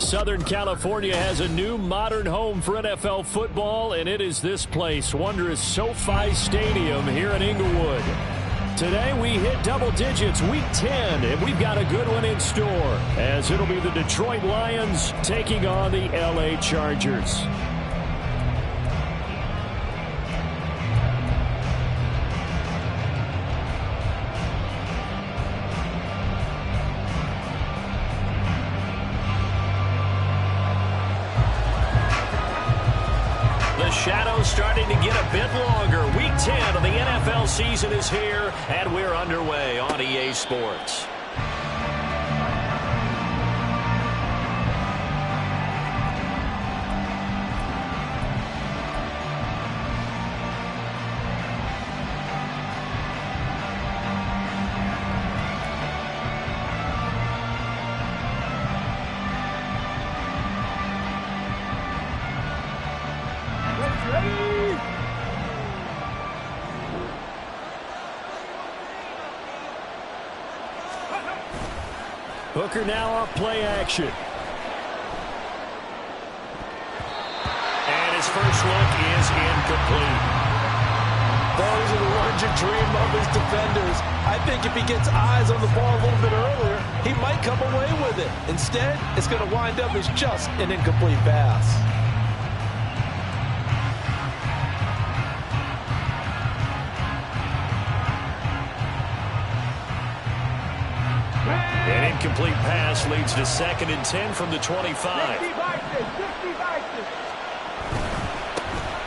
Southern California has a new modern home for NFL football, and it is this place, wondrous SoFi Stadium here in Inglewood. Today we hit double digits, Week 10, and we've got a good one in store, as it'll be the Detroit Lions taking on the LA Chargers. The shadow's starting to get a bit longer. Week 10 of the NFL season is here, and we're underway on EA Sports. Hooker now off play action. And his first look is incomplete. Those are the ones you dream of as defenders. I think if he gets eyes on the ball a little bit earlier, he might come away with it. Instead, it's going to wind up as just an incomplete pass. An incomplete pass leads to 2nd and 10 from the 25.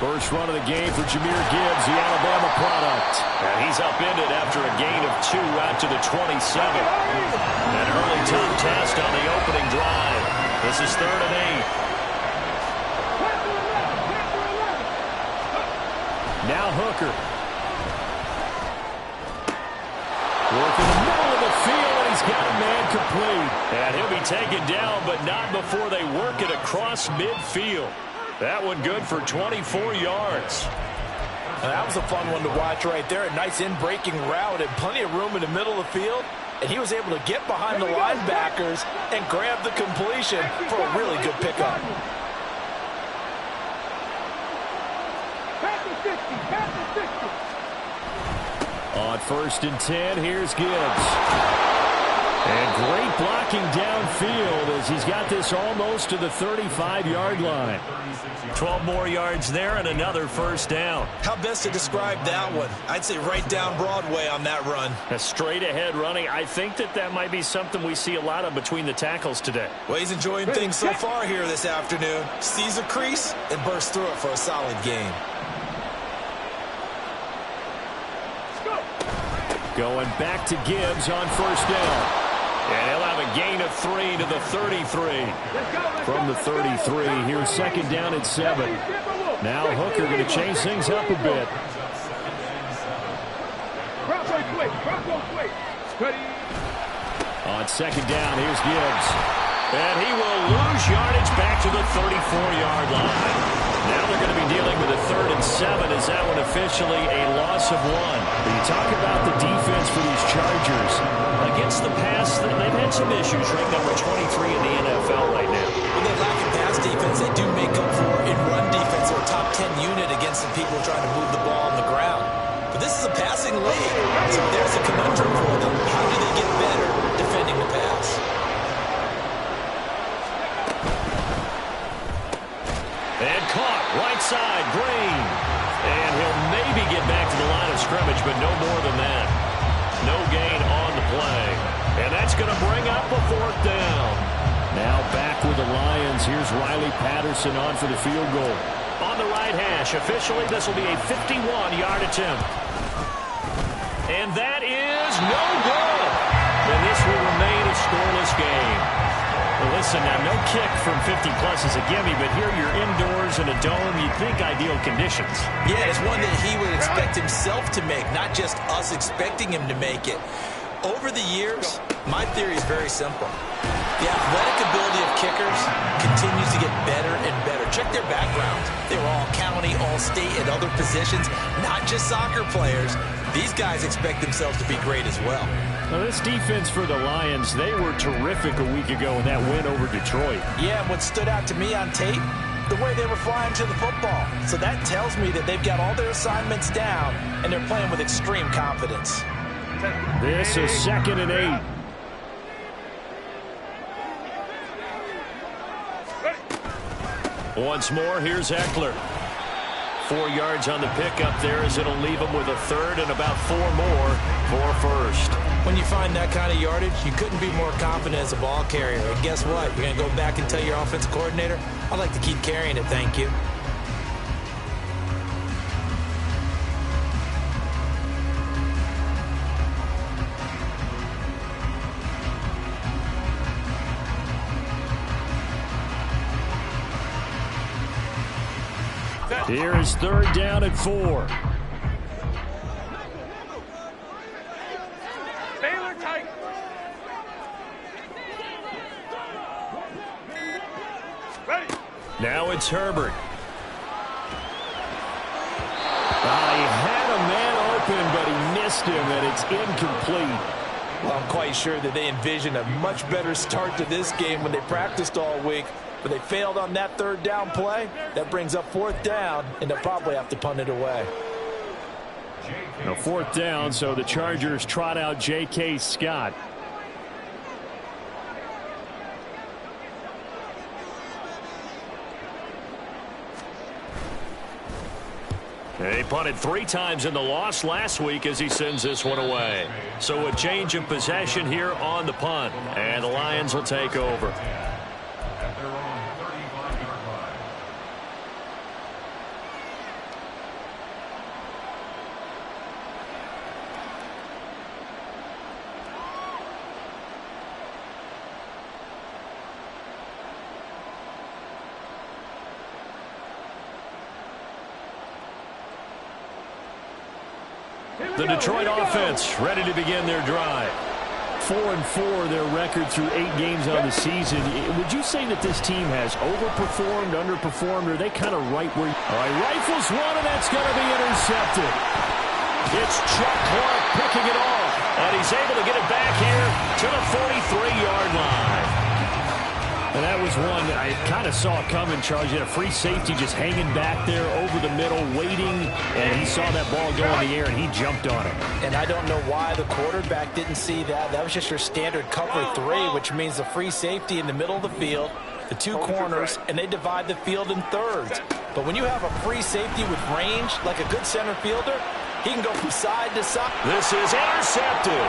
First run of the game for Jahmyr Gibbs, the Alabama product. And he's upended after a gain of 2 out to the 27. An early top test on the opening drive. This is 3rd and 8. Now Hooker. Working the middle of the field, and he's got a man complete. And he'll be taken down, but not before they work it across midfield. That one good for 24 yards. That was a fun one to watch right there. A nice in-breaking route and plenty of room in the middle of the field. And he was able to get behind the linebackers and grab the completion for a really good pickup. On 1st and 10, here's Gibbs. And great blocking downfield as he's got this almost to the 35-yard line. 12 more yards there and another first down. How best to describe that one? I'd say right down Broadway on that run. A straight-ahead running. I think that might be something we see a lot of between the tackles today. Well, he's enjoying things so far here this afternoon. Sees a crease and bursts through it for a solid gain. Going back to Gibbs on 1st down. And he'll have a gain of 3 to the 33. From the 33, here's 2nd down and 7. Now Hooker going to change things up a bit. On 2nd down, here's Gibbs. And he will lose yardage back to the 34-yard line. Now they're going to be dealing with a 3rd and 7. Is that one officially a loss of 1? But you talk about the defense for these Chargers. Against the pass, they've had some issues. Ranked number 23 in the NFL right now. When they lack in pass defense, they do make up for in run defense. They're a top 10 unit against some people trying to move the ball on the ground. But this is a passing league, so there's a conundrum for them. How do they get better defending the pass? And caught, right side, Green. And he'll maybe get back to the line of scrimmage, but no more than that. No gain on the play. And that's going to bring up a 4th down. Now back with the Lions. Here's Riley Patterson on for the field goal. On the right hash. Officially, this will be a 51-yard attempt. And that is no good. And this will remain a scoreless game. Well, listen, now no kick from 50-plus is a gimme, but here you're indoors in a dome. You'd think ideal conditions. Yeah, it's one that he would expect himself to make, not just us expecting him to make it. Over the years, my theory is very simple. The athletic ability of kickers continues to get better and better. Check their backgrounds. They were all county, all state, at other positions, not just soccer players. These guys expect themselves to be great as well. Well, this defense for the Lions, they were terrific a week ago in that win over Detroit. Yeah, and what stood out to me on tape, the way they were flying to the football. So that tells me that they've got all their assignments down, and they're playing with extreme confidence. This is 2nd and 8. Once more, here's Eckler. 4 yards on the pickup there as it'll leave him with a third and about 4 more for first. When you find that kind of yardage, you couldn't be more confident as a ball carrier. And guess what? You're going to go back and tell your offensive coordinator, I'd like to keep carrying it, thank you. Here is 3rd down and 4. Now it's Herbert. He had a man open, but he missed him, and it's incomplete. Well, I'm quite sure that they envisioned a much better start to this game when they practiced all week. But they failed on that 3rd down play. That brings up 4th down, and they'll probably have to punt it away. Now 4th down, so the Chargers trot out J.K. Scott. He punted 3 times in the loss last week as he sends this one away. So a change of possession here on the punt, and the Lions will take over. The Detroit offense ready to begin their drive. 4-4 their record through 8 games on the season. Would you say that this team has overperformed, underperformed, or are they kind of right where... All right, rifles one, and that's going to be intercepted. It's Chuck Clark picking it off, and he's able to get it back here to the 43-yard line. And that was one I kind of saw coming, Charles. You had a free safety just hanging back there over the middle, waiting, and he saw that ball go in the air, and he jumped on it. And I don't know why the quarterback didn't see that. That was just your standard cover 3, which means the free safety in the middle of the field, the 2 corners, and they divide the field in thirds. But when you have a free safety with range, like a good center fielder, he can go from side to side. This is intercepted.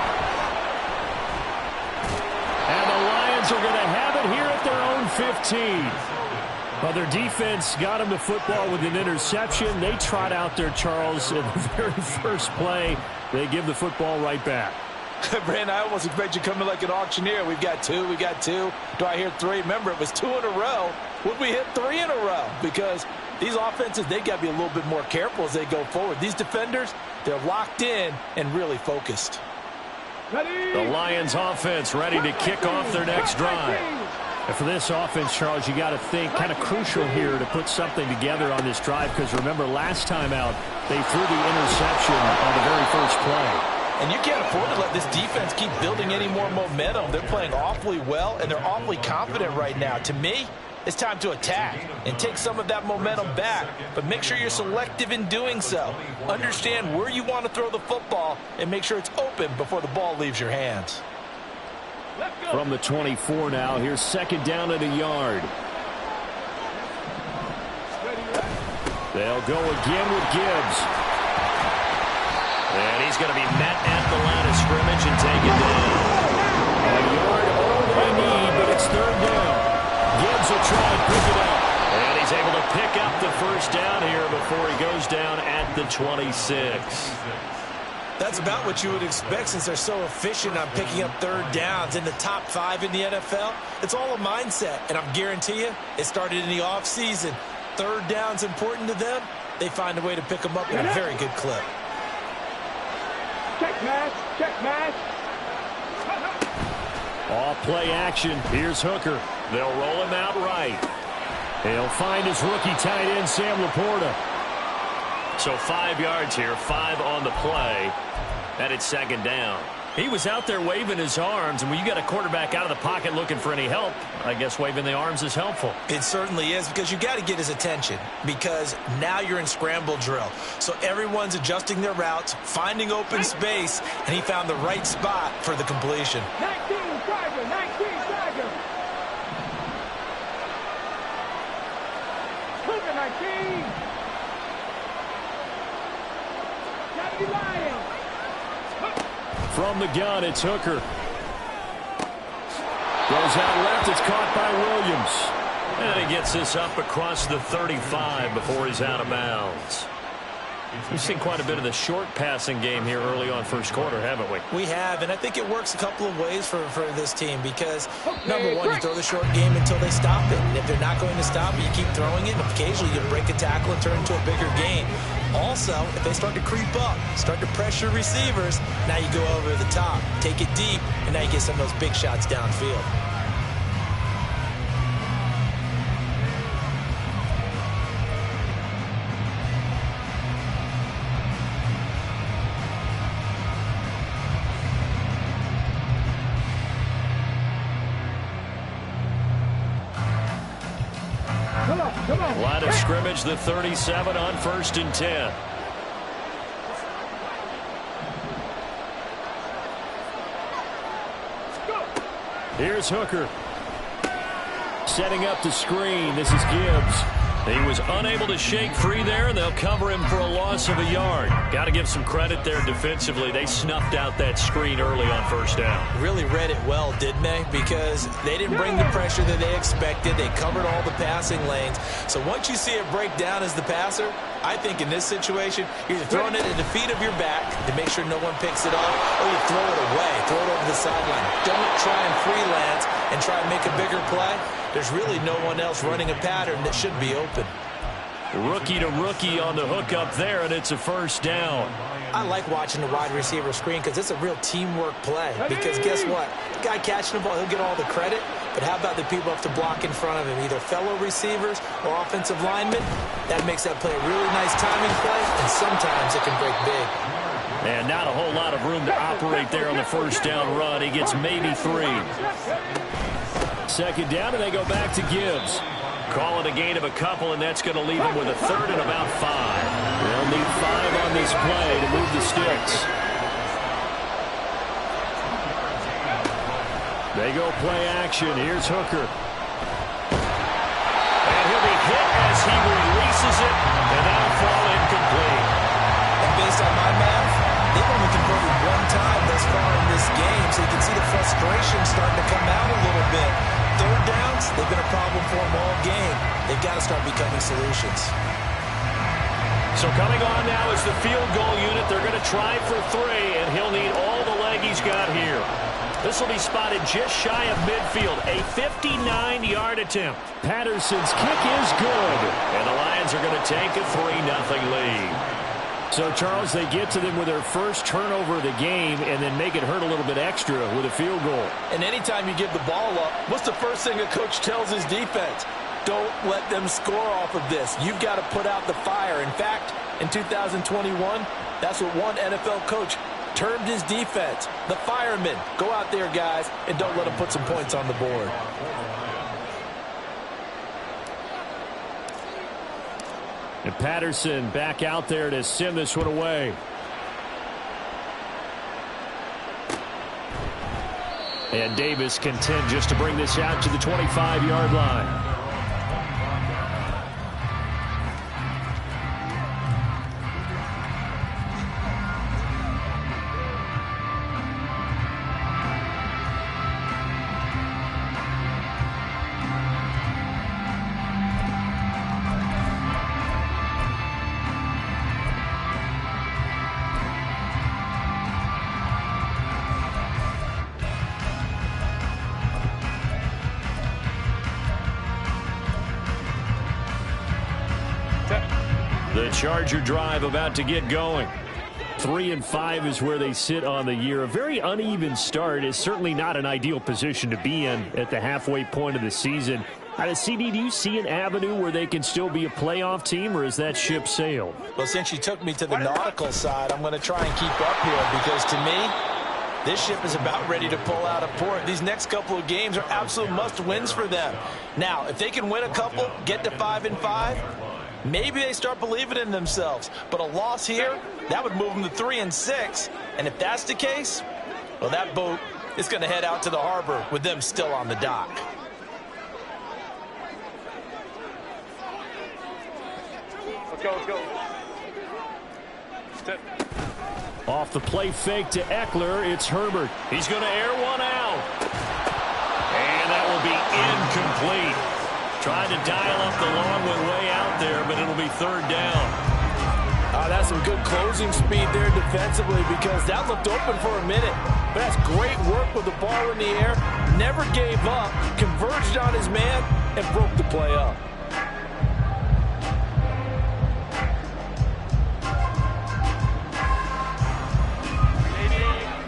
And the Lions are going to have it here at their own 15. Well, their defense got them the football with an interception. They trot out there, Charles, in the very first play. They give the football right back. Brandon, I almost expect you coming like an auctioneer. We've got 2, we got 2. Do I hear 3? Remember, it was 2 in a row. Would we hit 3 in a row? Because these offenses, they got to be a little bit more careful as they go forward. These defenders, they're locked in and really focused. The Lions offense ready to kick off their next drive. And for this offense, Charles, you got to think kind of crucial here to put something together on this drive, because remember last time out they threw the interception on the very first play. And you can't afford to let this defense keep building any more momentum. They're playing awfully well, and they're awfully confident right now. To me, it's time to attack and take some of that momentum back, but make sure you're selective in doing so. Understand where you want to throw the football and make sure it's open before the ball leaves your hands. From the 24 now, here's 2nd down and a yard. They'll go again with Gibbs. And he's going to be met at the line of scrimmage and taken down. A yard all they need, but it's 3rd down. Gibbs will try and pick it up. And he's able to pick up the first down here before he goes down at the 26. That's about what you would expect since they're so efficient on picking up 3rd downs in the top 5 in the NFL. It's all a mindset, and I guarantee you it started in the offseason. 3rd down's important to them. They find a way to pick them up in a very good clip. Check match, check match. Off play action. Here's Hooker. They'll roll him out right. He'll find his rookie tight end, Sam Laporta. So 5 yards here, 5 on the play. And it's 2nd down. He was out there waving his arms, and when you got a quarterback out of the pocket looking for any help, I guess waving the arms is helpful. It certainly is, because you got to get his attention, because now you're in scramble drill. So everyone's adjusting their routes, finding open space, and he found the right spot for the completion. 19 Tiger. Cougar 19. Gotta be lying. From the gun, it's Hooker. Goes out left. It's caught by Williams. And he gets this up across the 35 before he's out of bounds. We've seen quite a bit of the short passing game here early on first quarter, haven't we? We have, and I think it works a couple of ways for this team because, number one, you throw the short game until they stop it. And if they're not going to stop it, you keep throwing it, and occasionally you break a tackle and turn it into a bigger game. Also, if they start to creep up, start to pressure receivers, now you go over the top, take it deep, and now you get some of those big shots downfield. Line of scrimmage, the 37 on 1st and 10. Here's Hooker. Setting up the screen. This is Gibbs. He was unable to shake free there, and they'll cover him for a loss of a yard. Got to give some credit there defensively. They snuffed out that screen early on first down. Really read it well, didn't they? Because they didn't bring the pressure that they expected. They covered all the passing lanes. So once you see it break down as the passer, I think in this situation, you're either throwing it at the feet of your back to make sure no one picks it up, or you throw it away, throw it over the sideline. Don't try and freelance and try and make a bigger play. There's really no one else running a pattern that should be open. Rookie to rookie on the hook up there, and it's a first down. I like watching the wide receiver screen because it's a real teamwork play. Because guess what? The guy catching the ball, he'll get all the credit. But how about the people up to block in front of him, either fellow receivers or offensive linemen? That makes that play a really nice timing play, and sometimes it can break big. And not a whole lot of room to operate there on the first down run. He gets maybe 3. Second down, and they go back to Gibbs. Call it a gain of a couple, and that's going to leave him with a 3rd and about 5. They'll need 5 on this play to move the sticks. They go play action. Here's Hooker. And he'll be hit as he releases it, and that'll fall incomplete. And based on my math, they've only converted 1 time thus far in this game, so you can see the frustration starting to come out a little bit. 3rd downs, they've been a problem for them all game. They've got to start becoming solutions. So coming on now is the field goal unit. They're going to try for 3, and he'll need all the leg he's got here. This will be spotted just shy of midfield. A 59-yard attempt. Patterson's kick is good. And the Lions are going to take a 3-0 lead. So, Charles, they get to them with their first turnover of the game and then make it hurt a little bit extra with a field goal. And anytime you give the ball up, what's the first thing a coach tells his defense? Don't let them score off of this. You've got to put out the fire. In fact, in 2021, that's what one NFL coach termed his defense. The firemen. Go out there, guys, and don't let them put some points on the board. And Patterson back out there to send this one away. And Davis content just to bring this out to the 25-yard line. The Charger drive about to get going. 3-5 is where they sit on the year. A very uneven start is certainly not an ideal position to be in at the halfway point of the season. CD, do you see an avenue where they can still be a playoff team, or is that ship sailed? Well, since you took me to the nautical side, I'm going to try and keep up here because, to me, This ship is about ready to pull out of port. These next couple of games are absolute must-wins for them. Now, if they can win a couple, get to 5-5, maybe they start believing in themselves. But a loss here, that would move them to 3-6. And if that's the case, well, that boat is going to head out to the harbor with them still on the dock. Let's go, let's go. Step. Off the play fake to Eckler, it's Herbert. He's going to air one out. And that will be incomplete. Trying to dial up the long one way out there, but it'll be third down. That's some good closing speed there defensively because that looked open for a minute. But that's great work with the ball in the air. Never gave up, converged on his man, and broke the play up.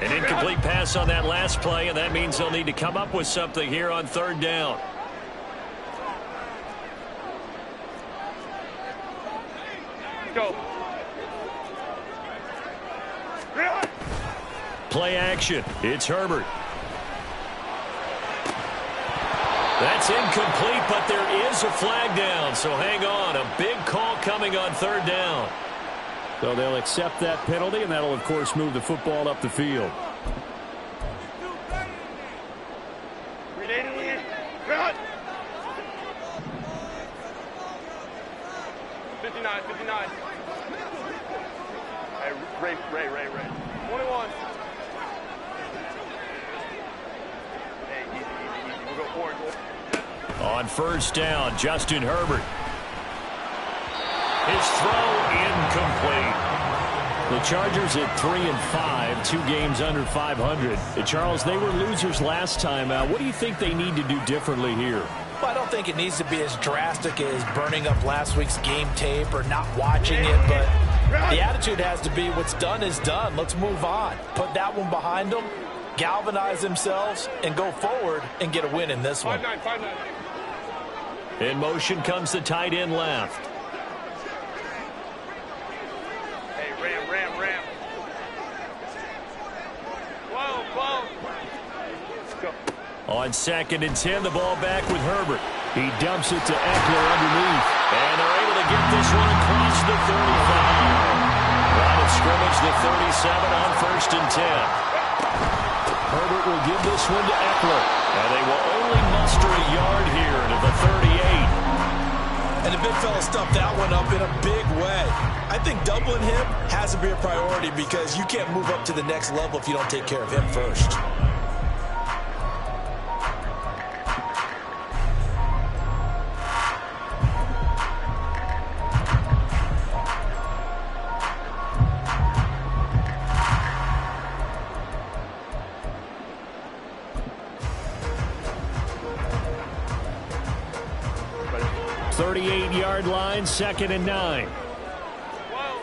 An incomplete pass on that last play, and that means they'll need to come up with something here on third down. Go. Play action. It's Herbert. That's incomplete, but there is a flag down, so hang on. A big call coming on third down. So they'll accept that penalty, and that'll, of course, move the football up the field. Run. 59, 59. Hey, Ray. 21. Hey, easy. We'll go forward. On first down, Justin Herbert. His throw incomplete. The Chargers at 3-5, 2 games under 500. Charles, they were losers last time out. What do you think they need to do differently here? Well, I don't think it needs to be as drastic as burning up last week's game tape or not watching it, but the attitude has to be what's done is done. Let's move on. Put that one behind them, galvanize themselves, and go forward and get a win in this one. 5-9. In motion comes the tight end left. Hey, Ram. Whoa. Let's go. On 2nd and 10, the ball back with Herbert. He dumps it to Eckler underneath. And they're able to get this one across the 35. Line of scrimmage, the 37 on 1st and 10. Herbert will give this one to Eckler. And they will only muster a yard here to the 38. And the big fella stuffed that one up in a big way. I think doubling him has to be a priority because you can't move up to the next level if you don't take care of him first. Yard line, 2nd and 9. Whoa.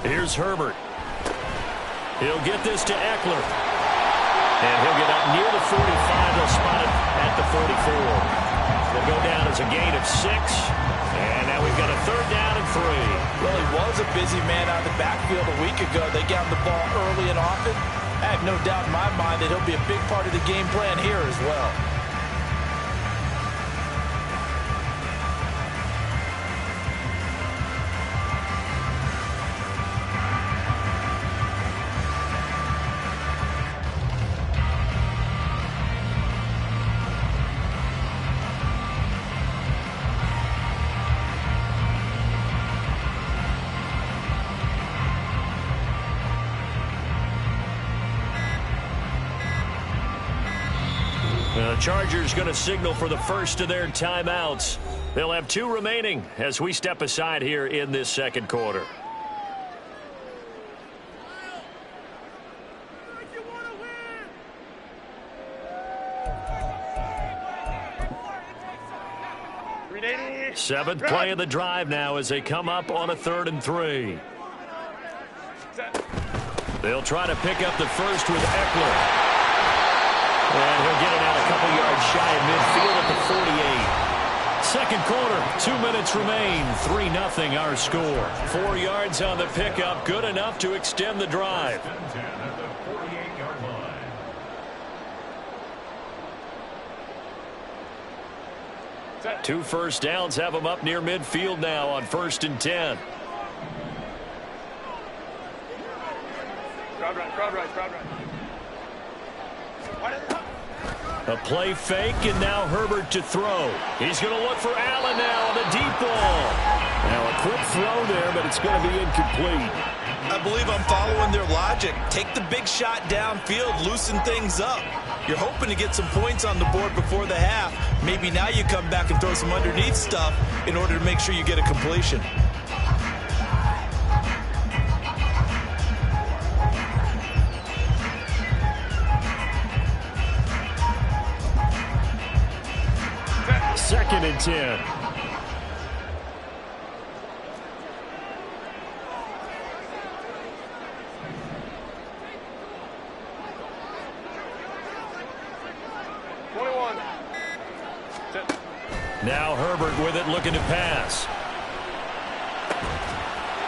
Here's Herbert. He'll get this to Eckler. And he'll get up near the 45. They'll spot it at the 44. They'll go down as a gain of 6. And now we've got a 3rd down and 3. Well, he was a busy man out of the backfield a week ago. They got him the ball early and often. I have no doubt in my mind that he'll be a big part of the game plan here as well. The Chargers going to signal for the first of their timeouts. They'll have 2 remaining as we step aside here in this second quarter. Seventh play of the drive now as they come up on a 3rd and 3. They'll try to pick up the first with Eckler. And he'll get it out a couple yards shy of midfield at the 48. Second quarter, 2 minutes remain. 3-0 our score. 4 yards on the pickup, good enough to extend the drive. Two first downs have them up near midfield now on 1st and 10. Crowd run, crowd run, crowd run. A play fake, and now Herbert to throw. He's going to look for Allen now on the deep ball. Now a quick throw there, but it's going to be incomplete. I believe I'm following their logic. Take the big shot downfield, loosen things up. You're hoping to get some points on the board before the half. Maybe now you come back and throw some underneath stuff in order to make sure you get a completion. Second and 10. Now Herbert with it, looking to pass.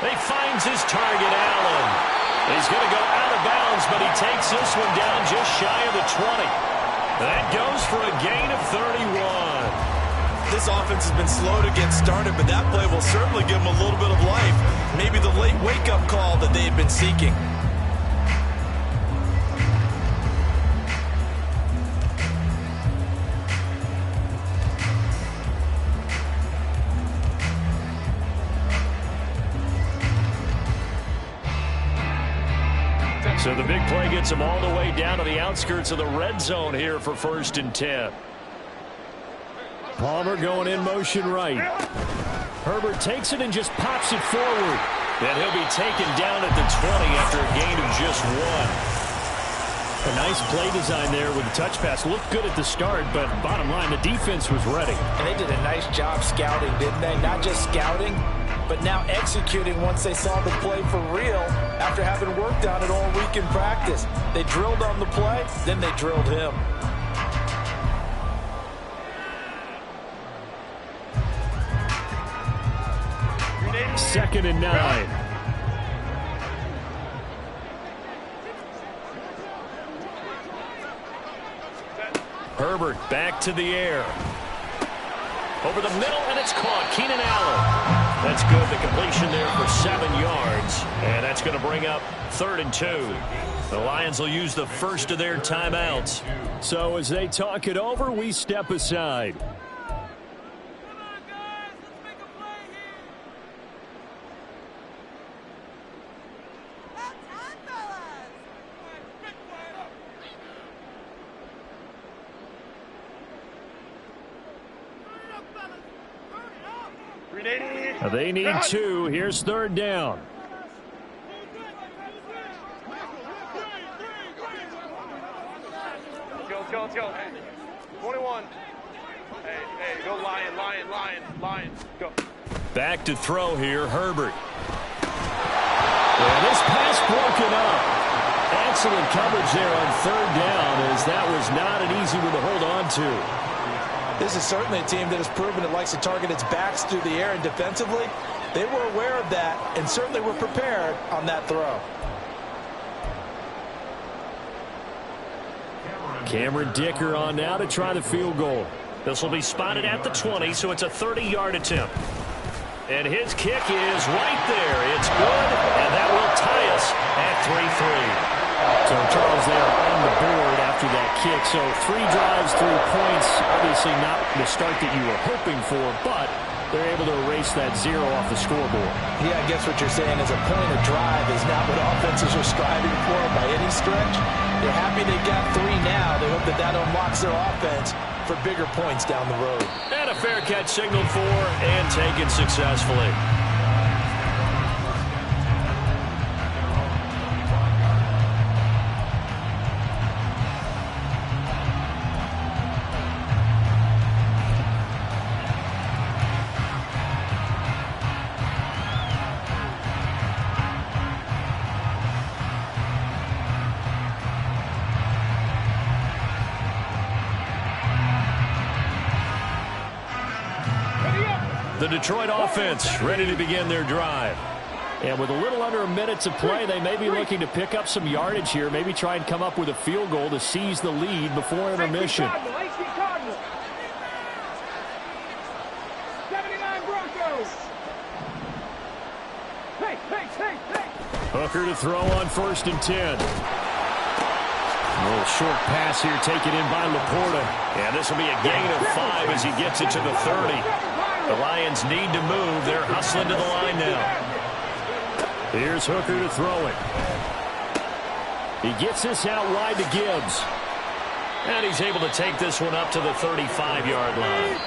He finds his target, Allen. He's going to go out of bounds, but he takes this one down just shy of the 20. That goes for a gain of 31. This offense has been slow to get started, but that play will certainly give them a little bit of life. Maybe the late wake-up call that they had been seeking. So the big play gets him all the way down to the outskirts of the red zone here for 1st and 10. Palmer going in motion right. Herbert takes it and just pops it forward. And he'll be taken down at the 20 after a gain of just 1. A nice play design there with the touch pass. Looked good at the start, but bottom line, the defense was ready. And they did a nice job scouting, didn't they? Not just scouting, but now executing once they saw the play for real after having worked on it all week in practice. They drilled on the play, then they drilled him. Second and 9. Herbert back to the air. Over the middle, and it's caught. Keenan Allen. That's good. The completion there for 7 yards. And that's going to bring up 3rd and 2. The Lions will use the first of their timeouts. So as they talk it over, we step aside. They need 2. Here's 3rd down. Let's go. Hey, 21. Hey, go Lion. Go. Back to throw here, Herbert. And this pass broken up. Excellent coverage there on 3rd down, as that was not an easy one to hold on to. This is certainly a team that has proven it likes to target its backs through the air, and defensively, they were aware of that and certainly were prepared on that throw. Cameron Dicker on now to try the field goal. This will be spotted at the 20, so it's a 30-yard attempt. And his kick is right there. It's good, and that will tie us at 3-3. So Charles there on the board after that kick. So 3 drives, 3 points. Obviously not the start that you were hoping for, but they're able to erase that 0 off the scoreboard. Yeah, I guess what you're saying is a point of drive is not what offenses are striving for by any stretch. They're happy they got 3 now. They hope that that unlocks their offense for bigger points down the road. And a fair catch signaled for and taken successfully. The Detroit offense ready to begin their drive. And with a little under a minute to play, they may be looking to pick up some yardage here, maybe try and come up with a field goal to seize the lead before intermission. 79 Broncos. Hey. Hooker to throw on 1st and 10. A little short pass here taken in by Laporta. And this will be a gain of 5 as he gets it to the 30. The Lions need to move. They're hustling to the line now. Here's Hooker to throw it. He gets this out wide to Gibbs. And he's able to take this one up to the 35-yard line.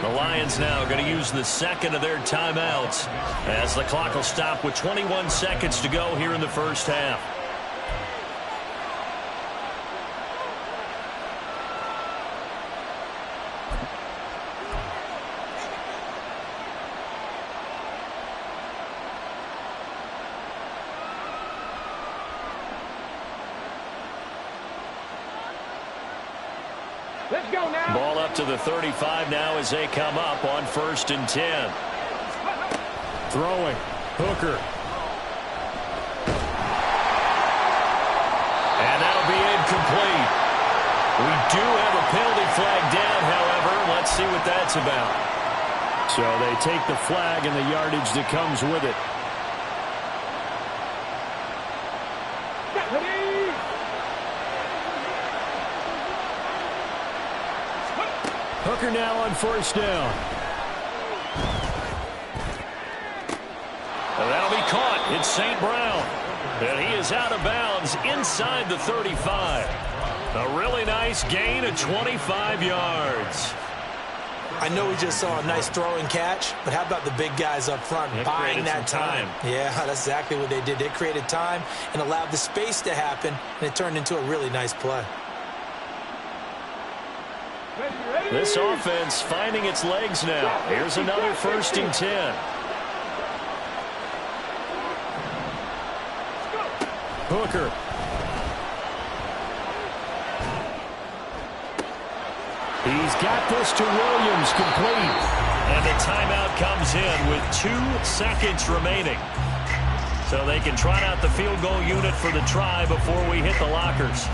The Lions now going to use the second of their timeouts as the clock will stop with 21 seconds to go here in the first half. Let's go now. Ball up to the 35 now as they come up on 1st and 10. Throwing. Hooker. And that'll be incomplete. We do have a penalty flag down, however. Let's see what that's about. So they take the flag and the yardage that comes with it. Hooker now on 1st down. And that'll be caught. It's St. Brown. And he is out of bounds inside the 35. A really nice gain of 25 yards. I know we just saw a nice throw and catch, but how about the big guys up front buying that time? Yeah, that's exactly what they did. They created time and allowed the space to happen, and it turned into a really nice play. This offense finding its legs now. Here's another 1st and 10. Hooker. He's got this to Williams, complete. And the timeout comes in with 2 seconds remaining. So they can trot out the field goal unit for the try before we hit the lockers.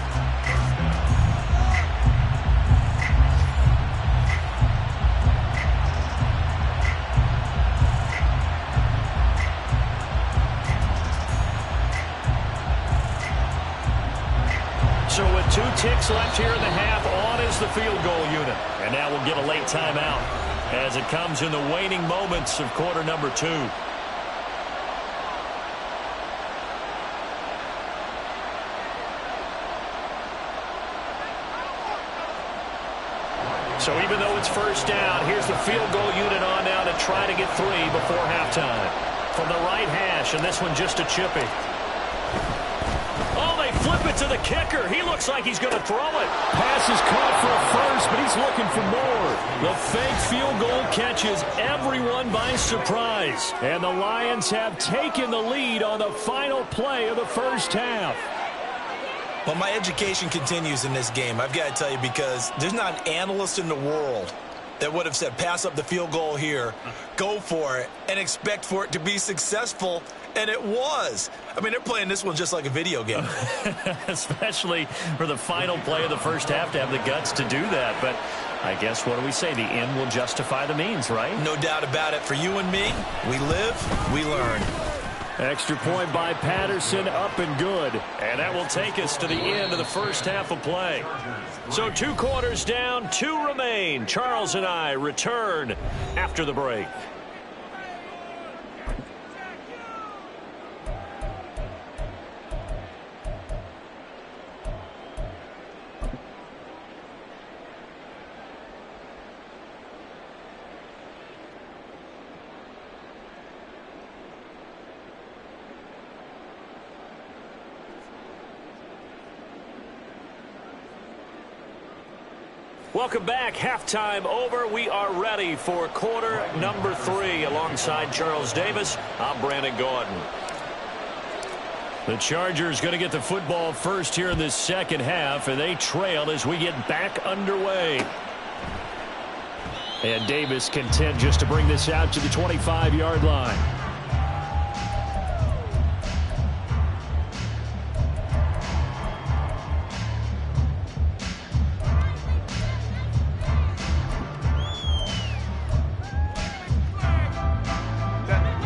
So with 2 ticks left here in the half, on is the field goal unit. And now we'll get a late timeout as it comes in the waning moments of quarter number 2. So even though it's 1st down, here's the field goal unit on now to try to get 3 before halftime. From the right hash, and this one just a chippy. Flip it to the kicker. He looks like he's going to throw it. Pass is caught for a first, but he's looking for more. The fake field goal catches everyone by surprise. And the Lions have taken the lead on the final play of the first half. Well, my education continues in this game, I've got to tell you, because there's not an analyst in the world that would have said pass up the field goal here, go for it, and expect for it to be successful. And it was. I mean, they're playing this one just like a video game. Especially for the final play of the first half to have the guts to do that. But I guess, what do we say? The end will justify the means, right? No doubt about it. For you and me, we live, we learn. Extra point by Patterson, up and good. And that will take us to the end of the first half of play. So 2 quarters down, 2 remain. Charles and I return after the break. Welcome back. Halftime over. We are ready for quarter number 3. Alongside Charles Davis, I'm Brandon Gordon. The Chargers going to get the football first here in this second half, and they trail as we get back underway. And Davis content just to bring this out to the 25-yard line.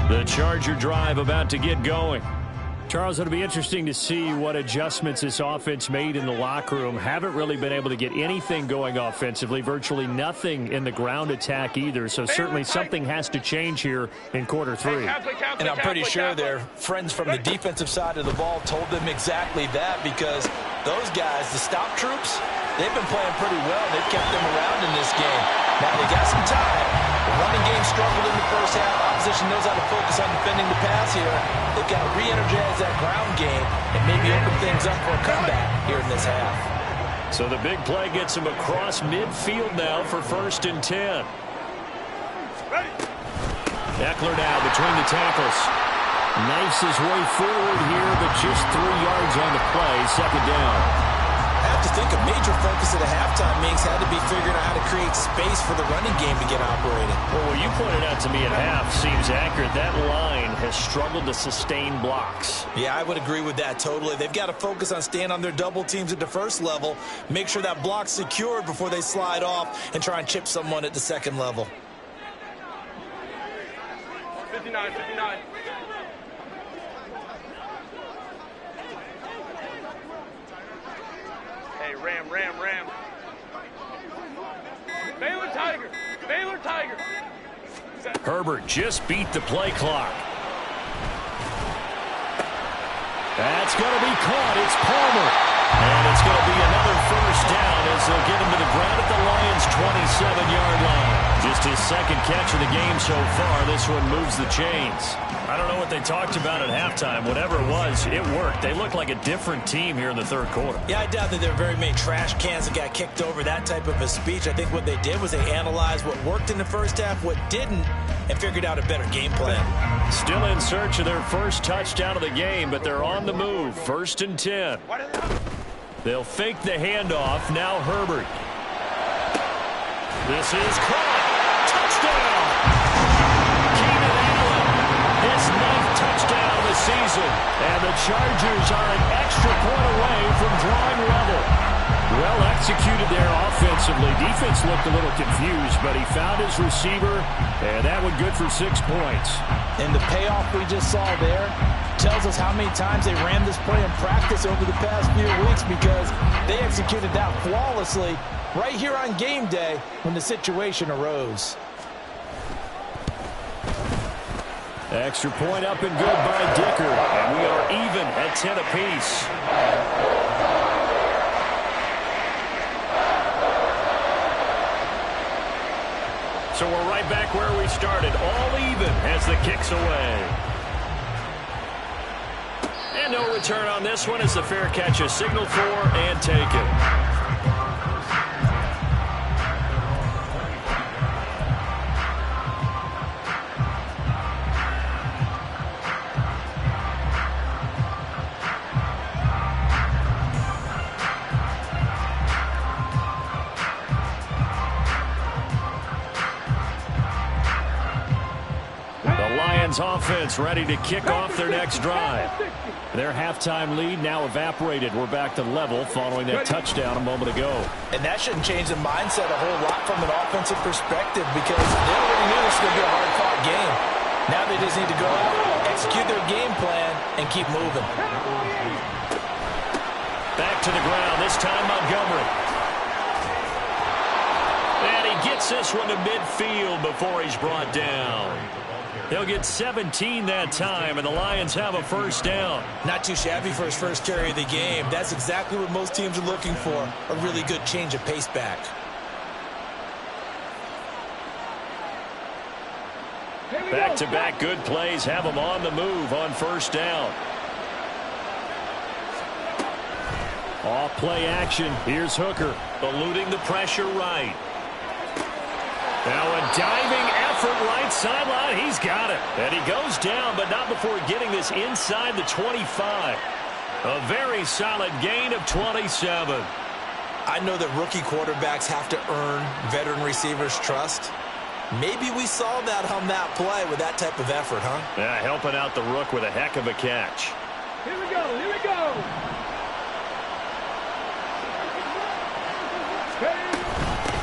The Charger drive about to get going. Charles, it'll be interesting to see what adjustments this offense made in the locker room. Haven't really been able to get anything going offensively, virtually nothing in the ground attack either. So certainly something has to change here in quarter three. And I'm pretty sure their friends from the defensive side of the ball told them exactly that, because those guys, the stop troops, they've been playing pretty well. They've kept them around in this game. Now they got some time. The running game struggled in the first half. Opposition knows how to focus on defending the pass here. They've got to re-energize that ground game and maybe open things up for a comeback here in this half. So the big play gets him across midfield now for 1st and 10. Eckler now between the tackles. Knifes his way forward here, but just 3 yards on the play. 2nd down. I have to think a major focus at a halftime means had to be figuring out how to create space for the running game to get operating. Well, what you pointed out to me at half seems accurate. That line has struggled to sustain blocks. Yeah, I would agree with that totally. They've got to focus on staying on their double teams at the first level, make sure that block's secured before they slide off and try and chip someone at the second level. 59. Hey, Ram. Baylor Tiger. Herbert just beat the play clock. That's going to be caught. It's Palmer. And it's going to be another 1st down as they'll get him to the ground at the Lions' 27-yard line. Just his 2nd catch of the game so far. This one moves the chains. I don't know what they talked about at halftime. Whatever it was, it worked. They look like a different team here in the 3rd quarter. Yeah, I doubt that there are very many trash cans that got kicked over, that type of a speech. I think what they did was they analyzed what worked in the first half, what didn't, and figured out a better game plan. Still in search of their first touchdown of the game, but they're on the move. 1st and 10. They'll fake the handoff. Now Herbert. This is caught. Touchdown. Keenan Allen. His 9th touchdown of the season. And the Chargers are an extra point away from drawing level. Well executed there offensively. Defense looked a little confused, but he found his receiver, and that one good for 6 points. And the payoff we just saw there tells us how many times they ran this play in practice over the past few weeks, because they executed that flawlessly right here on game day when the situation arose. Extra point up and good by Dicker, and we are even at 10 apiece. So we're right back where we started, all even as the kick's away. And no return on this one as the fair catch is signaled for and taken. Offense ready to kick off their next drive. Their halftime lead now evaporated. We're back to level following that touchdown a moment ago. And that shouldn't change the mindset a whole lot from an offensive perspective, because they already knew this was going to be a hard-fought game. Now they just need to go out, execute their game plan, and keep moving. Back to the ground, this time Montgomery. And he gets this one to midfield before he's brought down. They'll get 17 that time, and the Lions have a 1st down. Not too shabby for his first carry of the game. That's exactly what most teams are looking for, a really good change of pace back. Back-to-back good plays have them on the move on 1st down. Off play action. Here's Hooker, eluding the pressure right. Now a diving effort right sideline. He's got it. And he goes down, but not before getting this inside the 25. A very solid gain of 27. I know that rookie quarterbacks have to earn veteran receivers' trust. Maybe we saw that on that play with that type of effort, huh? Yeah, helping out the rook with a heck of a catch. Here we go. Here we go.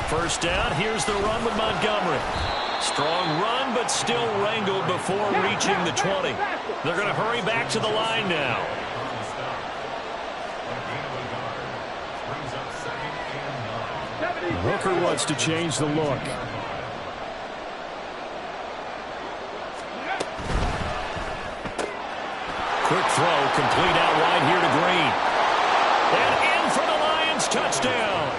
First down, here's the run with Montgomery. Strong run, but still wrangled before reaching the 20. They're going to hurry back to the line now. Hooker wants to change the look. Quick throw, complete out wide here to Green. And in for the Lions, touchdown.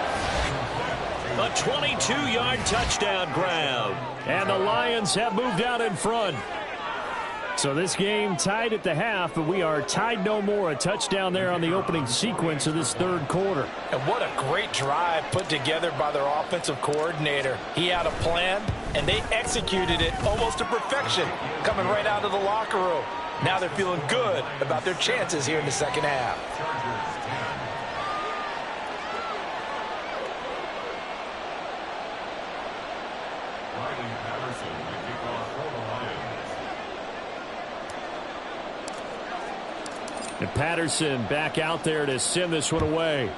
A 22-yard touchdown grab. And the Lions have moved out in front. So this game tied at the half, but we are tied no more. A touchdown there on the opening sequence of this third quarter. And what a great drive put together by their offensive coordinator. He had a plan, and they executed it almost to perfection, coming right out of the locker room. Now they're feeling good about their chances here in the second half. And Patterson back out there to send this one away.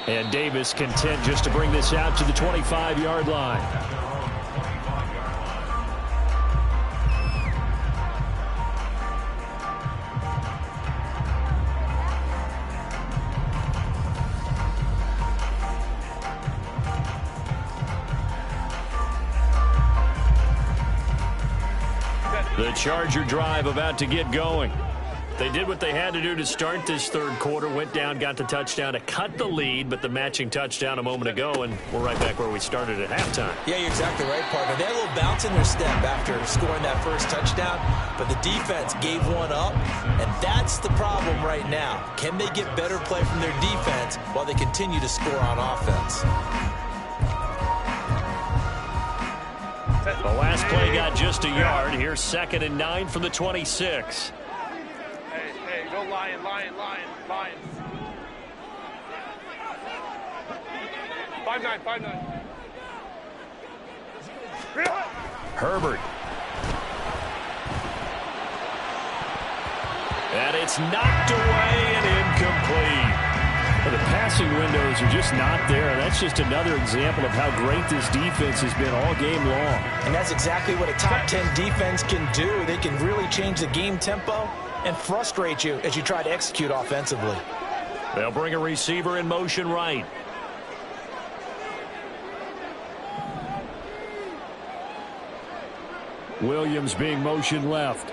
And Davis content just to bring this out to the 25-yard line. The Charger drive about to get going. They did what they had to do to start this third quarter, went down, got the touchdown to cut the lead, but the matching touchdown a moment ago, and we're right back where we started at halftime. Yeah, you're exactly right, partner. They had a little bounce in their step after scoring that first touchdown, but the defense gave one up, and that's the problem right now. Can they get better play from their defense while they continue to score on offense? The last play got just a yard. Here's 2nd and 9 from the 26. Hey, go Lion. 5-9. Herbert. And it's knocked away and incomplete. Well, the passing windows are just not there. That's just another example of how great this defense has been all game long. And that's exactly what a top 10 defense can do. They can really change the game tempo and frustrate you as you try to execute offensively. They'll bring a receiver in motion right. Williams being motion left.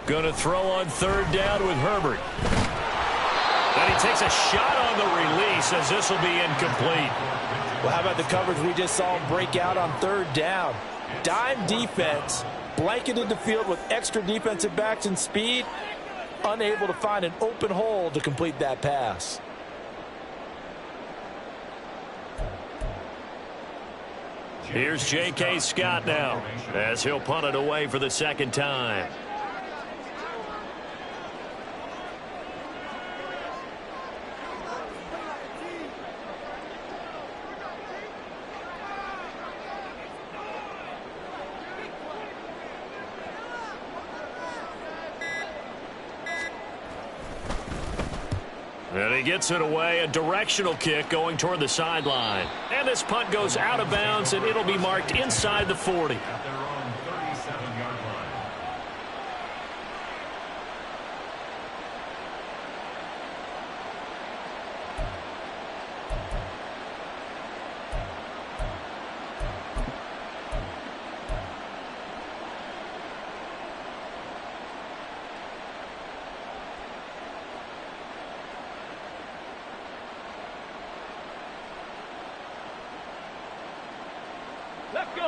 Going to throw on 3rd down with Herbert. And he takes a shot on the release as this will be incomplete. Well, how about the coverage we just saw him break out on 3rd down? Dime defense, blanketed the field with extra defensive backs and speed, unable to find an open hole to complete that pass. Here's J.K. Scott now as he'll punt it away for the 2nd time. And he gets it away, a directional kick going toward the sideline. And this punt goes out of bounds, and it'll be marked inside the 40.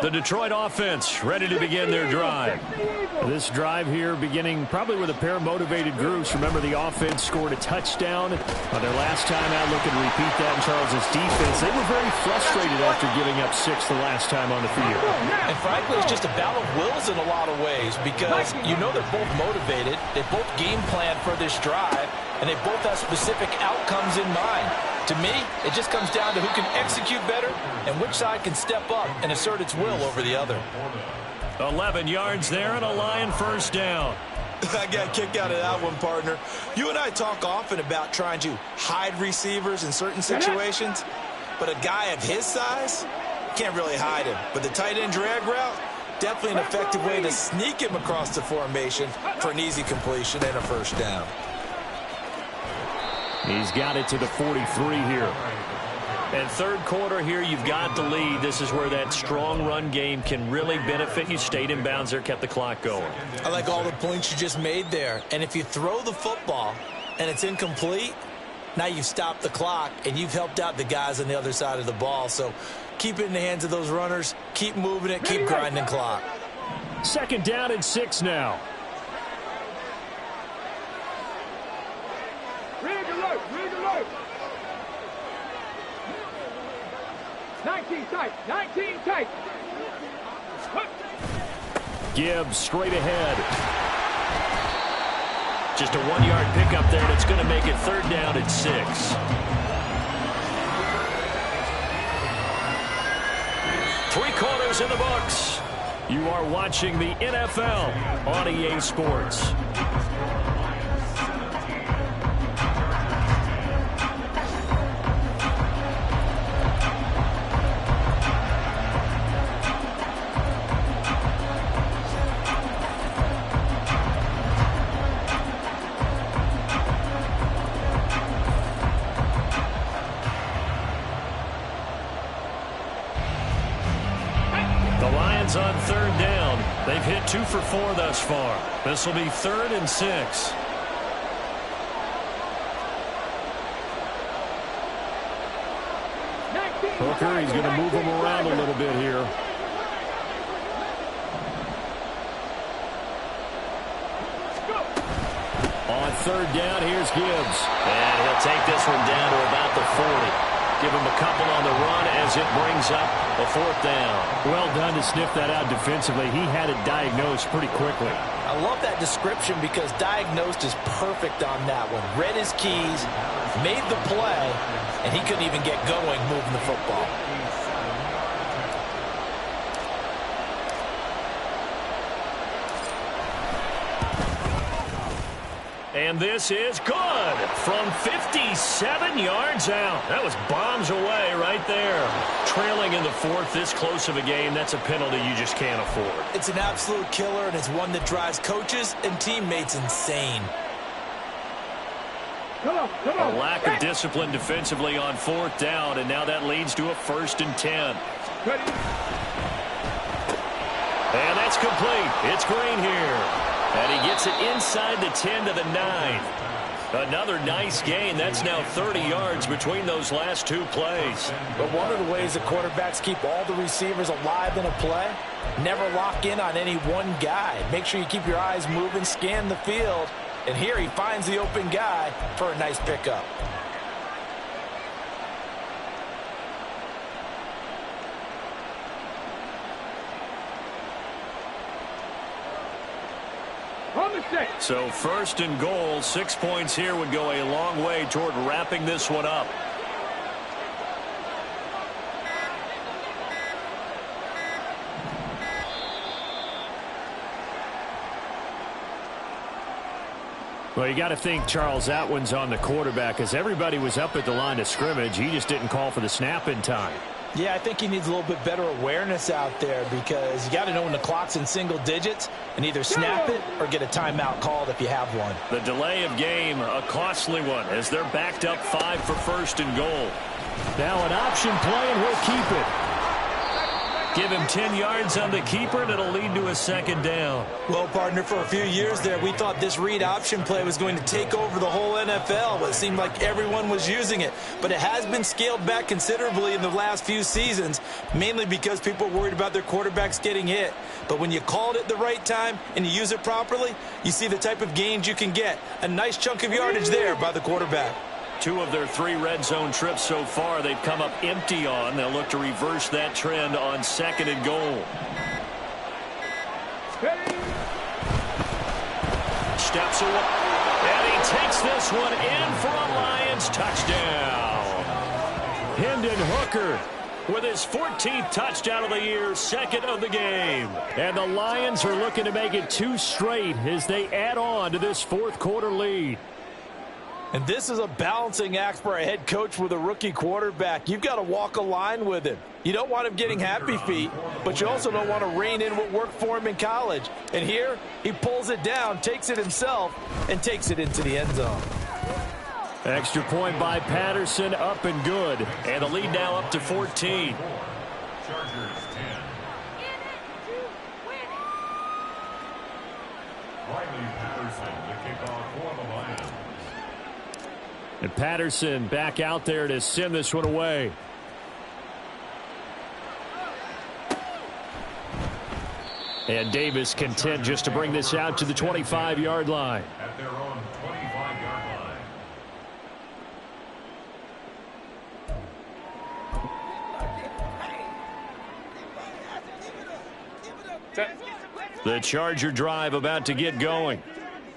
The Detroit offense ready to begin their drive. This drive here beginning probably with a pair of motivated groups. Remember, the offense scored a touchdown on their last time out. Looking to repeat that in Charles' defense. They were very frustrated after giving up 6 the last time on the field. And frankly, it's just a battle of wills in a lot of ways because you know they're both motivated. They both game plan for this drive, and they both have specific outcomes in mind. To me, it just comes down to who can execute better and which side can step up and assert its will over the other. 11 yards there and a Lion first down. I got a kick out of that one, partner. You and I talk often about trying to hide receivers in certain situations, but a guy of his size can't really hide him. But the tight end drag route, definitely an effective way to sneak him across the formation for an easy completion and a first down. He's got it to the 43 here. And third quarter here, you've got the lead. This is where that strong run game can really benefit you. Stayed in bounds there, kept the clock going. I like all the points you just made there. And if you throw the football and it's incomplete, now you've stopped the clock and you've helped out the guys on the other side of the ball. So keep it in the hands of those runners. Keep moving it. Keep grinding clock. 2nd down and 6 now. Rig alert, rig alert. 19 tight, 19 tight. Gibbs straight ahead. Just a 1-yard pickup there, and it's going to make it 3rd down and 6. Three quarters in the books. You are watching the NFL on EA Sports. On 3rd down. They've hit 2 for 4 thus far. This will be 3rd and 6. Hooker, he's going to move him around a little bit here. On 3rd down, here's Gibbs. And he'll take this one down to about the 40. Give him a couple on the run as it brings up a 4th down. Well done to sniff that out defensively. He had it diagnosed pretty quickly. I love that description because diagnosed is perfect on that one. Read his keys, made the play, and he couldn't even get going moving the football. And this is good from 57 yards out. That was bombs away right there. Trailing in the 4th, this close of a game, that's a penalty you just can't afford. It's an absolute killer, and it's one that drives coaches and teammates insane. Come on. A lack of discipline defensively on 4th down, and now that leads to a 1st and 10. Ready. And that's complete. It's Green here. And he gets it inside the 10 to the 9. Another nice gain. That's now 30 yards between those last 2 plays. But one of the ways that quarterbacks keep all the receivers alive in a play, never lock in on any one guy. Make sure you keep your eyes moving, scan the field. And here he finds the open guy for a nice pickup. So 1st and goal, 6 points here would go a long way toward wrapping this one up. Well, you got to think, Charles, that one's on the quarterback as everybody was up at the line of scrimmage. He just didn't call for the snap in time. Yeah, I think he needs a little bit better awareness out there because you got to know when the clock's in single digits and either snap it or get a timeout called if you have one. The delay of game, a costly one as they're backed up 5 for 1st and goal. Now an option play, and we'll keep it. Give him 10 yards on the keeper, and it'll lead to a second down. Well, partner, for a few years there, we thought this read option play was going to take over the whole NFL. It seemed like everyone was using it. But it has been scaled back considerably in the last few seasons, mainly because people are worried about their quarterbacks getting hit. But when you call it at the right time and you use it properly, you see the type of gains you can get. A nice chunk of yardage there by the quarterback. 2 of their 3 red zone trips so far, they've come up empty on. They'll look to reverse that trend on 2nd and goal. Steps away, and he takes this one in for a Lions touchdown. Hendon Hooker with his 14th touchdown of the year, 2nd of the game. And the Lions are looking to make it 2 straight as they add on to this 4th quarter lead. And this is a balancing act for a head coach with a rookie quarterback. You've got to walk a line with him. You don't want him getting happy feet, but you also don't want to rein in what worked for him in college. And here, he pulls it down, takes it himself, and takes it into the end zone. Extra point by Patterson, up and good. And the lead now up to 14. Chargers 10. Riley Patterson, the kickoff for the Lions. And Patterson back out there to send this one away. And Davis content just to bring this out to the 25-yard line. At their own 25-yard line. The Charger drive about to get going.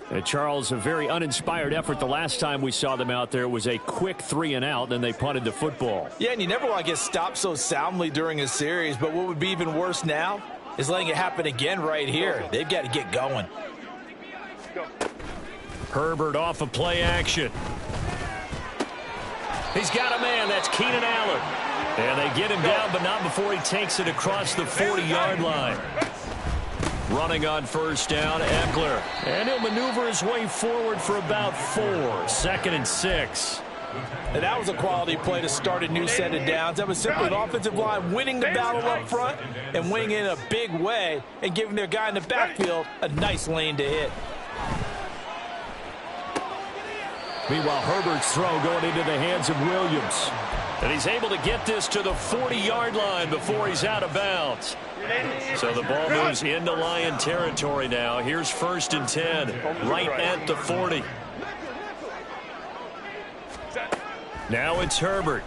And Charles, a very uninspired effort the last time we saw them out there. It was a quick 3 and out, and they punted the football. Yeah, and you never want to get stopped so soundly during a series, but what would be even worse now is letting it happen again right here. They've got to get going. Herbert off of play action. He's got a man. That's Keenan Allen. And they get him down, but not before he takes it across the 40-yard line. Running on first down, Eckler. And he'll maneuver his way forward for about 4. 2nd and 6. And that was a quality play to start a new set of downs. That was simply an offensive line winning the battle up front and winning in a big way and giving their guy in the backfield a nice lane to hit. Meanwhile, Herbert's throw going into the hands of Williams. And he's able to get this to the 40-yard line before he's out of bounds. So the ball moves into Lion territory now. Here's 1st and 10, right at the 40. Now it's Herbert.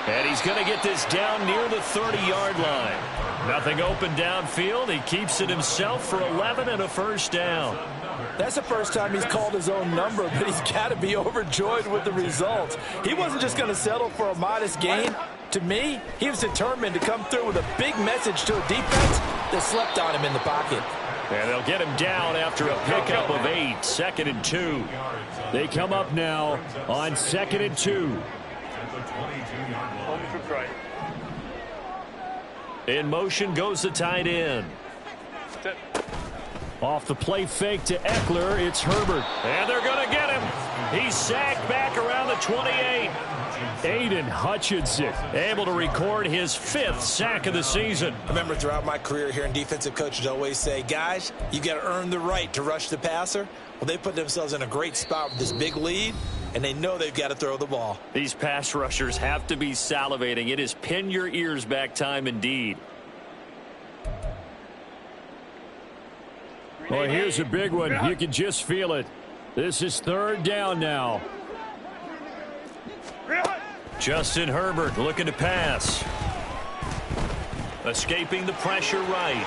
And he's going to get this down near the 30-yard line. Nothing open downfield. He keeps it himself for 11 and a first down. That's the first time he's called his own number, but he's got to be overjoyed with the results. He wasn't just going to settle for a modest gain. To me, he was determined to come through with a big message to a defense that slept on him in the pocket. And they'll get him down after a pickup of 8, 2nd and 2. They come up now on 2nd and 2. In motion goes the tight end. Off the play fake to Eckler, it's Herbert. And they're going to get him. He's sacked back around the 28. Aiden Hutchinson able to record his 5th sack of the season. I remember throughout my career here in defensive coaches always say, guys, you got to earn the right to rush the passer. Well, they put themselves in a great spot with this big lead, and they know they've got to throw the ball. These pass rushers have to be salivating. It is pin your ears back time indeed. Well, here's a big one. You can just feel it. This is 3rd down now. Justin Herbert looking to pass. Escaping the pressure right.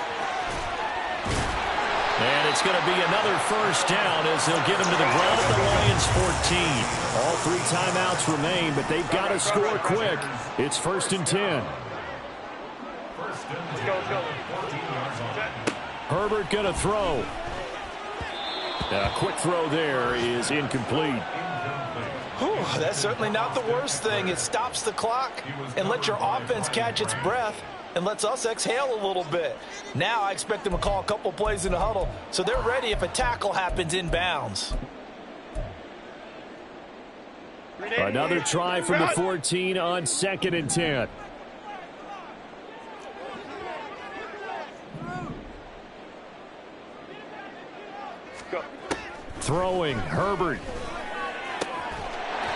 And it's going to be another first down as they'll get him to the ground at the Lions 14. All 3 timeouts remain, but they've got to score quick. It's 1st and 10. Herbert going to throw. A quick throw there is incomplete. Whew, that's certainly not the worst thing. It stops the clock and lets your offense catch its breath and lets us exhale a little bit. Now I expect them to call a couple plays in the huddle so they're ready if a tackle happens inbounds. Another try from the 14 on 2nd and 10. Go. Throwing, Herbert.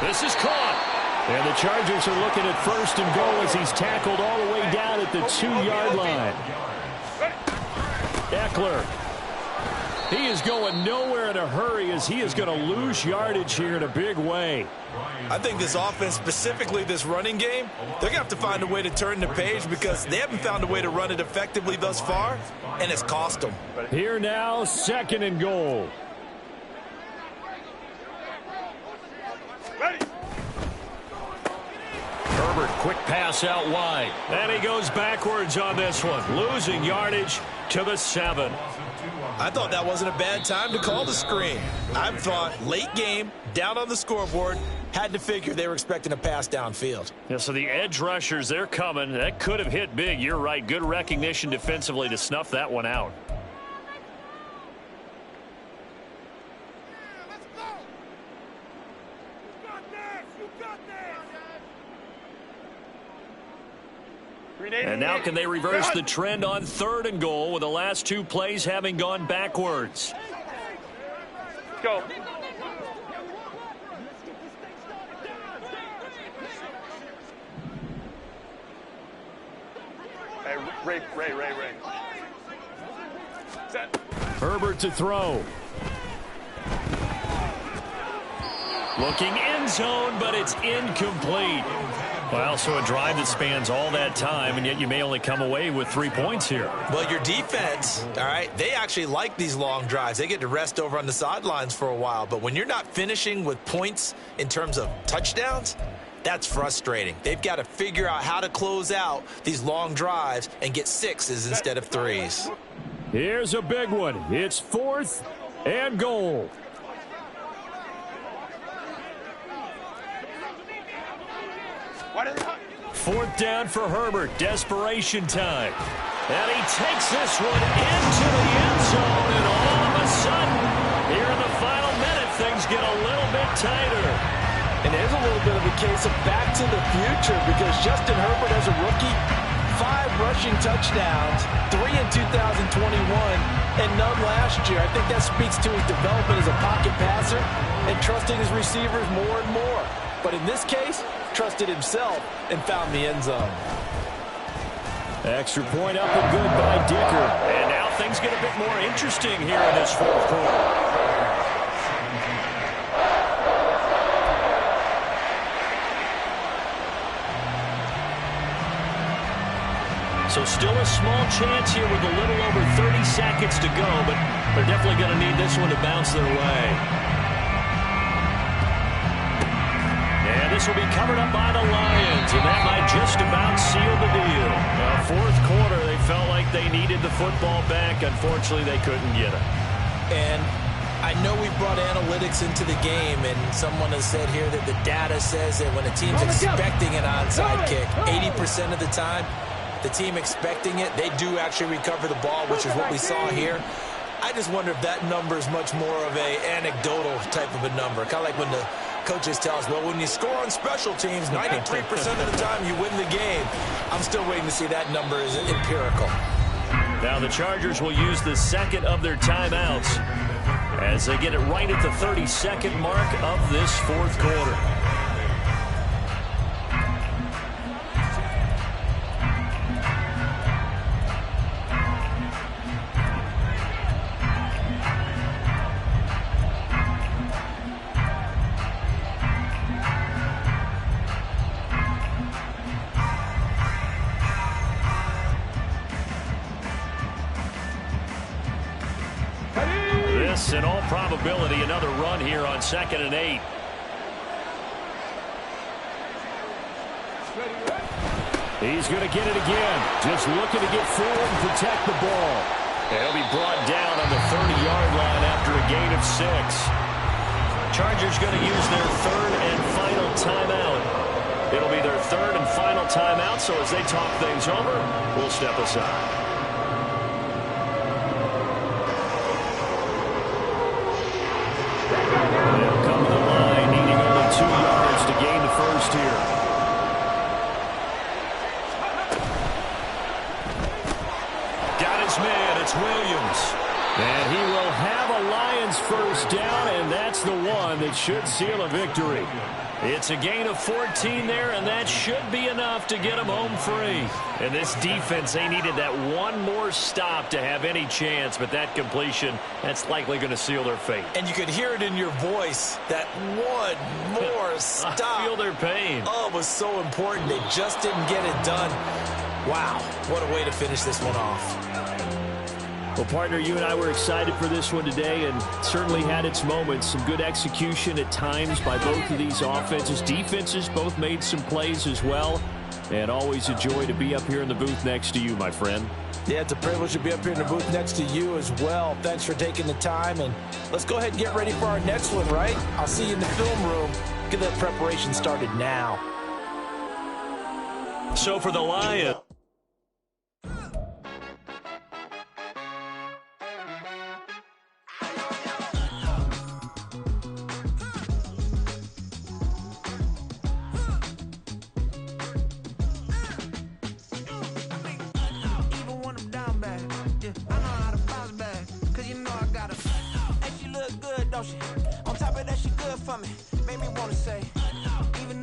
This is caught. And the Chargers are looking at 1st and goal as he's tackled all the way down at the 2-yard line. Eckler. He is going nowhere in a hurry as he is going to lose yardage here in a big way. I think this offense, specifically this running game, they're going to have to find a way to turn the page because they haven't found a way to run it effectively thus far, and it's cost them. Here now, 2nd and goal. Ready. Herbert, quick pass out wide. And he goes backwards on this one, losing yardage to the 7. I thought that wasn't a bad time to call the screen. I thought late game, down on the scoreboard, had to figure they were expecting a pass downfield. Yeah, so the edge rushers, they're coming. That could have hit big. You're right. Good recognition defensively to snuff that one out. And now can they reverse the trend on 3rd and goal with the last 2 plays having gone backwards? Go. Hey, Ray. Set. Herbert to throw. Looking end zone, but it's incomplete. Well, so a drive that spans all that time, and yet you may only come away with 3 points here. Well, your defense, all right, they actually like these long drives. They get to rest over on the sidelines for a while. But when you're not finishing with points in terms of touchdowns, that's frustrating. They've got to figure out how to close out these long drives and get 6s instead of 3s. Here's a big one. It's 4th and goal. Fourth down for Herbert. Desperation time. And he takes this one into the end zone. And all of a sudden, here in the final minute, things get a little bit tighter. And there's a little bit of a case of back to the future because Justin Herbert as a rookie, 5 rushing touchdowns, 3 in 2021, and none last year. I think that speaks to his development as a pocket passer and trusting his receivers more and more. But in this case, trusted himself and found the end zone. Extra point up and good by Dicker. And now things get a bit more interesting here in this 4th quarter. So still a small chance here with a little over 30 seconds to go, but they're definitely going to need this one to bounce their way. And this will be covered up by the Lions, and that might just about seal the deal. 4th quarter, they felt like they needed the football back. Unfortunately, they couldn't get it. And I know we brought analytics into the game, and someone has said here that the data says that when a team's expecting an onside kick, 80% of the time, the team expecting it, they do actually recover the ball, which is what we saw here. I just wonder if that number is much more of a anecdotal type of a number. Kind of like when the coaches tell us, well, when you score on special teams, 93% of the time you win the game. I'm still waiting to see that number is empirical. Now the Chargers will use the 2nd of their timeouts as they get it right at the 32nd mark of this 4th quarter. In all probability, another run here on 2nd and 8. He's going to get it again. Just looking to get forward and protect the ball. He'll be brought down on the 30-yard line after a gain of 6. Chargers going to use their 3rd and final timeout. It'll be their 3rd and final timeout, so as they talk things over, we'll step aside. They'll come to the line, needing only 2 yards to should seal a victory. It's a gain of 14 there, and that should be enough to get them home free. And this defense, they needed that one more stop to have any chance, but that completion, that's likely going to seal their fate. And you could hear it in your voice, that one more stop. I feel their pain. Oh, it was so important. They just didn't get it done. Wow, what a way to finish this one off. Well, partner, you and I were excited for this one today, and certainly had its moments. Some good execution at times by both of these offenses. Defenses both made some plays as well. And always a joy to be up here in the booth next to you, my friend. Yeah, it's a privilege to be up here in the booth next to you as well. Thanks for taking the time, and let's go ahead and get ready for our next one, right? I'll see you in the film room. Get that preparation started now. So for the Lions. On top of that, she good for me. Made me wanna say, even